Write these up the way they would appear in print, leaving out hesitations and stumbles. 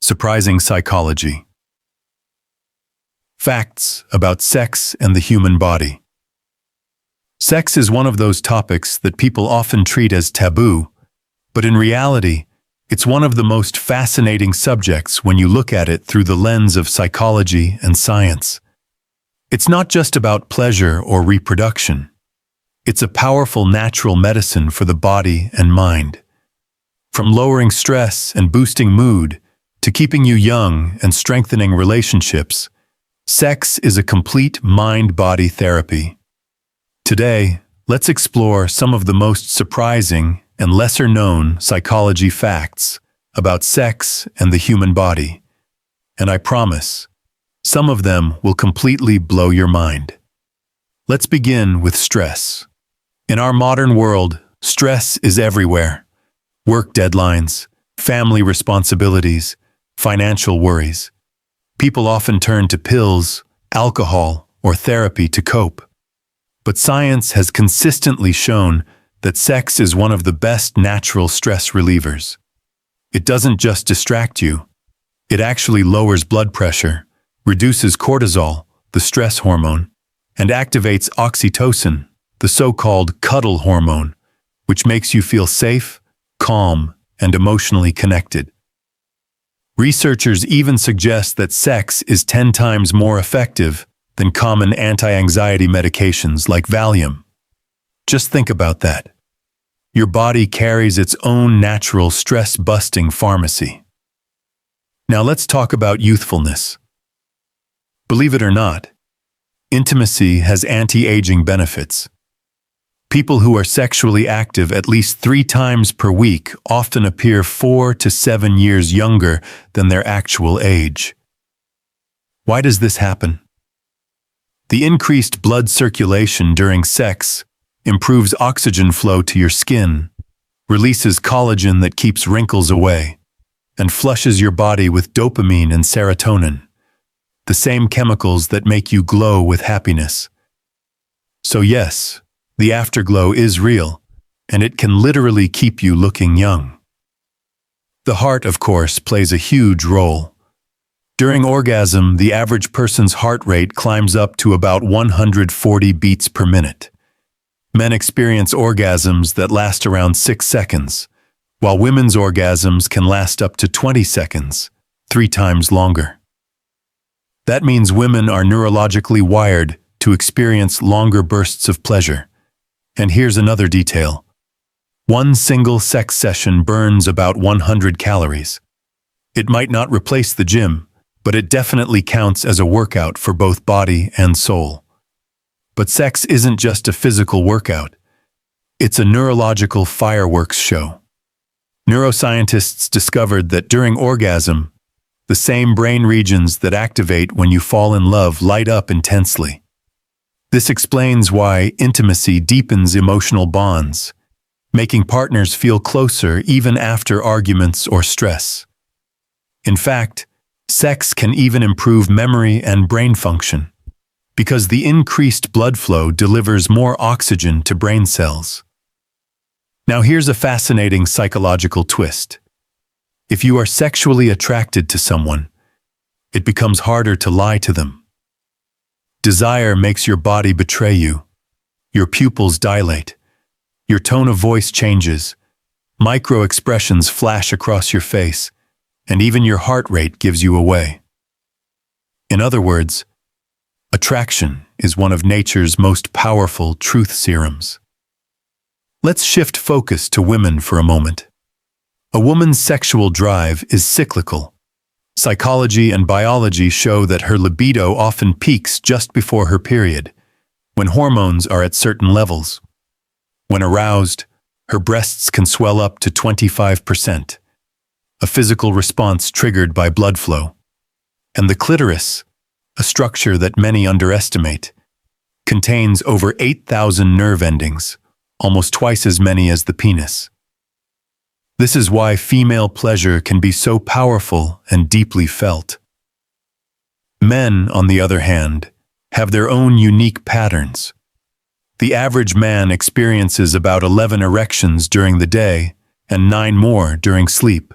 Surprising psychology. Facts about sex and the human body. Sex is one of those topics that people often treat as taboo, but in reality, it's one of the most fascinating subjects when you look at it through the lens of psychology and science. It's not just about pleasure or reproduction. It's a powerful natural medicine for the body and mind. From lowering stress and boosting mood to keeping you young and strengthening relationships, sex is a complete mind-body therapy. Today, let's explore some of the most surprising and lesser-known psychology facts about sex and the human body. And I promise, some of them will completely blow your mind. Let's begin with stress. In our modern world, stress is everywhere. Work deadlines, family responsibilities, financial worries. People often turn to pills, alcohol, or therapy to cope. But science has consistently shown that sex is one of the best natural stress relievers. It doesn't just distract you. It actually lowers blood pressure, reduces cortisol, the stress hormone, and activates oxytocin, the so-called cuddle hormone, which makes you feel safe, calm, and emotionally connected. Researchers even suggest that sex is 10 times more effective than common anti-anxiety medications like Valium. Just think about that. Your body carries its own natural stress-busting pharmacy. Now let's talk about youthfulness. Believe it or not, intimacy has anti-aging benefits. People who are sexually active at least 3 times per week often appear 4 to 7 years younger than their actual age. Why does this happen? The increased blood circulation during sex improves oxygen flow to your skin, releases collagen that keeps wrinkles away, and flushes your body with dopamine and serotonin, the same chemicals that make you glow with happiness. So yes, the afterglow is real, and it can literally keep you looking young. The heart, of course, plays a huge role. During orgasm, the average person's heart rate climbs up to about 140 beats per minute. Men experience orgasms that last around 6 seconds, while women's orgasms can last up to 20 seconds, 3 times longer. That means women are neurologically wired to experience longer bursts of pleasure. And here's another detail. One single sex session burns about 100 calories. It might not replace the gym, but it definitely counts as a workout for both body and soul. But sex isn't just a physical workout. It's a neurological fireworks show. Neuroscientists discovered that during orgasm, the same brain regions that activate when you fall in love light up intensely. This explains why intimacy deepens emotional bonds, making partners feel closer even after arguments or stress. In fact, sex can even improve memory and brain function, because the increased blood flow delivers more oxygen to brain cells. Now here's a fascinating psychological twist. If you are sexually attracted to someone, it becomes harder to lie to them. Desire makes your body betray you. Your pupils dilate. Your tone of voice changes. Micro-expressions flash across your face, and even your heart rate gives you away. In other words, attraction is one of nature's most powerful truth serums. Let's shift focus to women for a moment. A woman's sexual drive is cyclical. Psychology and biology show that her libido often peaks just before her period, when hormones are at certain levels. When aroused, her breasts can swell up to 25%, a physical response triggered by blood flow. And the clitoris, a structure that many underestimate, contains over 8,000 nerve endings, almost twice as many as the penis. This is why female pleasure can be so powerful and deeply felt. Men, on the other hand, have their own unique patterns. The average man experiences about 11 erections during the day and 9 more during sleep.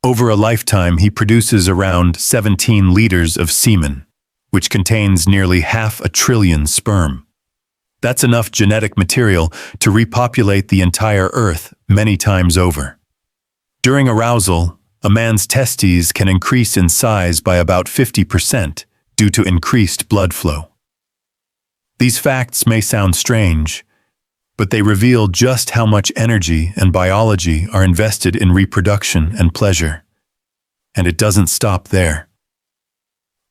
Over a lifetime, he produces around 17 liters of semen, which contains nearly 500 billion sperm. That's enough genetic material to repopulate the entire Earth many times over. During arousal, a man's testes can increase in size by about 50% due to increased blood flow. These facts may sound strange, but they reveal just how much energy and biology are invested in reproduction and pleasure. And it doesn't stop there.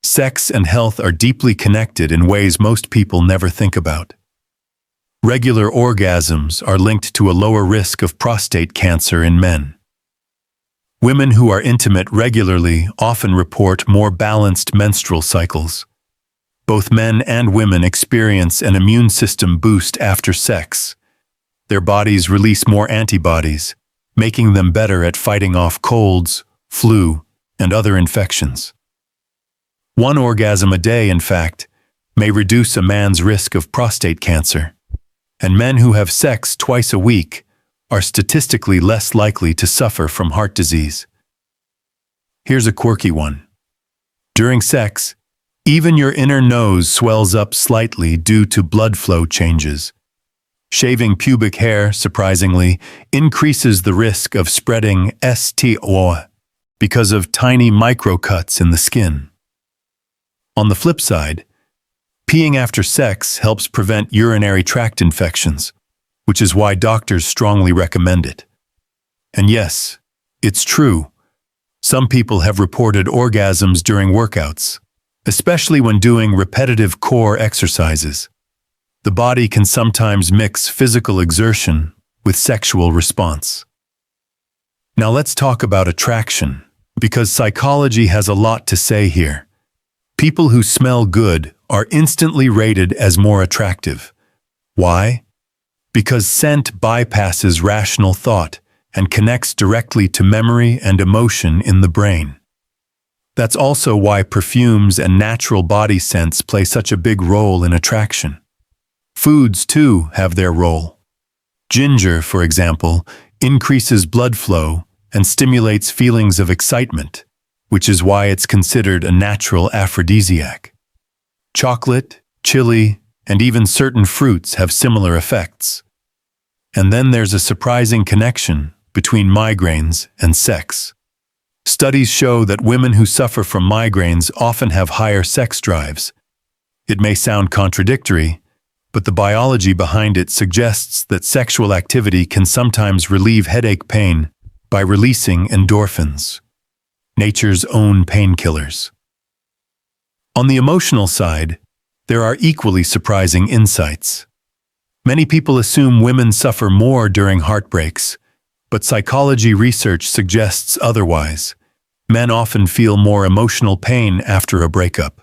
Sex and health are deeply connected in ways most people never think about. Regular orgasms are linked to a lower risk of prostate cancer in men. Women who are intimate regularly often report more balanced menstrual cycles. Both men and women experience an immune system boost after sex. Their bodies release more antibodies, making them better at fighting off colds, flu, and other infections. One orgasm a day, in fact, may reduce a man's risk of prostate cancer, and men who have sex twice a week are statistically less likely to suffer from heart disease. Here's a quirky one. During sex, even your inner nose swells up slightly due to blood flow changes. Shaving pubic hair, surprisingly, increases the risk of spreading STO because of tiny microcuts in the skin. On the flip side, peeing after sex helps prevent urinary tract infections, which is why doctors strongly recommend it. And yes, it's true. Some people have reported orgasms during workouts, especially when doing repetitive core exercises. The body can sometimes mix physical exertion with sexual response. Now let's talk about attraction, because psychology has a lot to say here. People who smell good are instantly rated as more attractive. Why? Because scent bypasses rational thought and connects directly to memory and emotion in the brain. That's also why perfumes and natural body scents play such a big role in attraction. Foods, too, have their role. Ginger, for example, increases blood flow and stimulates feelings of excitement, which is why it's considered a natural aphrodisiac. Chocolate, chili, and even certain fruits have similar effects. And then there's a surprising connection between migraines and sex. Studies show that women who suffer from migraines often have higher sex drives. It may sound contradictory, but the biology behind it suggests that sexual activity can sometimes relieve headache pain by releasing endorphins, nature's own painkillers. On the emotional side, there are equally surprising insights. Many people assume women suffer more during heartbreaks, but psychology research suggests otherwise. Men often feel more emotional pain after a breakup.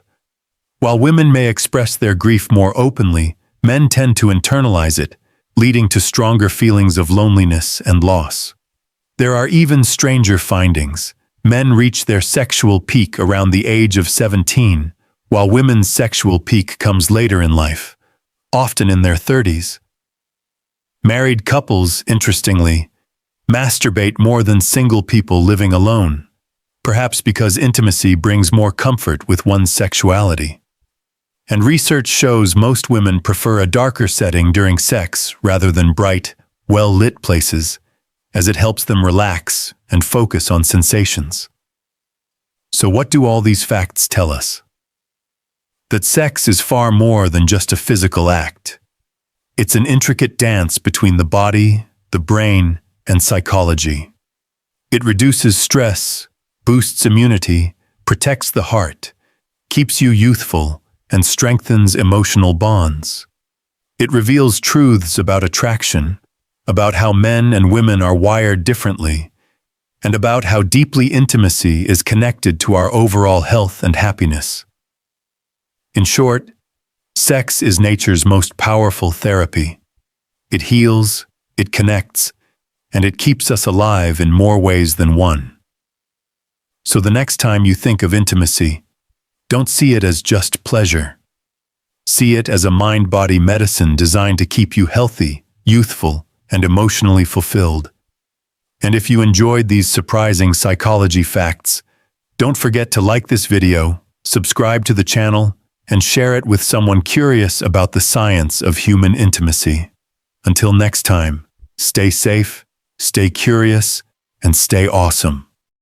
While women may express their grief more openly, men tend to internalize it, leading to stronger feelings of loneliness and loss. There are even stranger findings. Men reach their sexual peak around the age of 17, while women's sexual peak comes later in life, often in their 30s. Married couples, interestingly, masturbate more than single people living alone, perhaps because intimacy brings more comfort with one's sexuality. And research shows most women prefer a darker setting during sex rather than bright, well-lit places, as it helps them relax and focus on sensations. So what do all these facts tell us? That sex is far more than just a physical act. It's an intricate dance between the body, the brain, and psychology. It reduces stress, boosts immunity, protects the heart, keeps you youthful, and strengthens emotional bonds. It reveals truths about attraction, about how men and women are wired differently, and about how deeply intimacy is connected to our overall health and happiness. In short, sex is nature's most powerful therapy. It heals, it connects, and it keeps us alive in more ways than one. So the next time you think of intimacy, don't see it as just pleasure. See it as a mind-body medicine designed to keep you healthy, youthful, and emotionally fulfilled. And if you enjoyed these surprising psychology facts, don't forget to like this video, subscribe to the channel, and share it with someone curious about the science of human intimacy. Until next time, stay safe, stay curious, and stay awesome.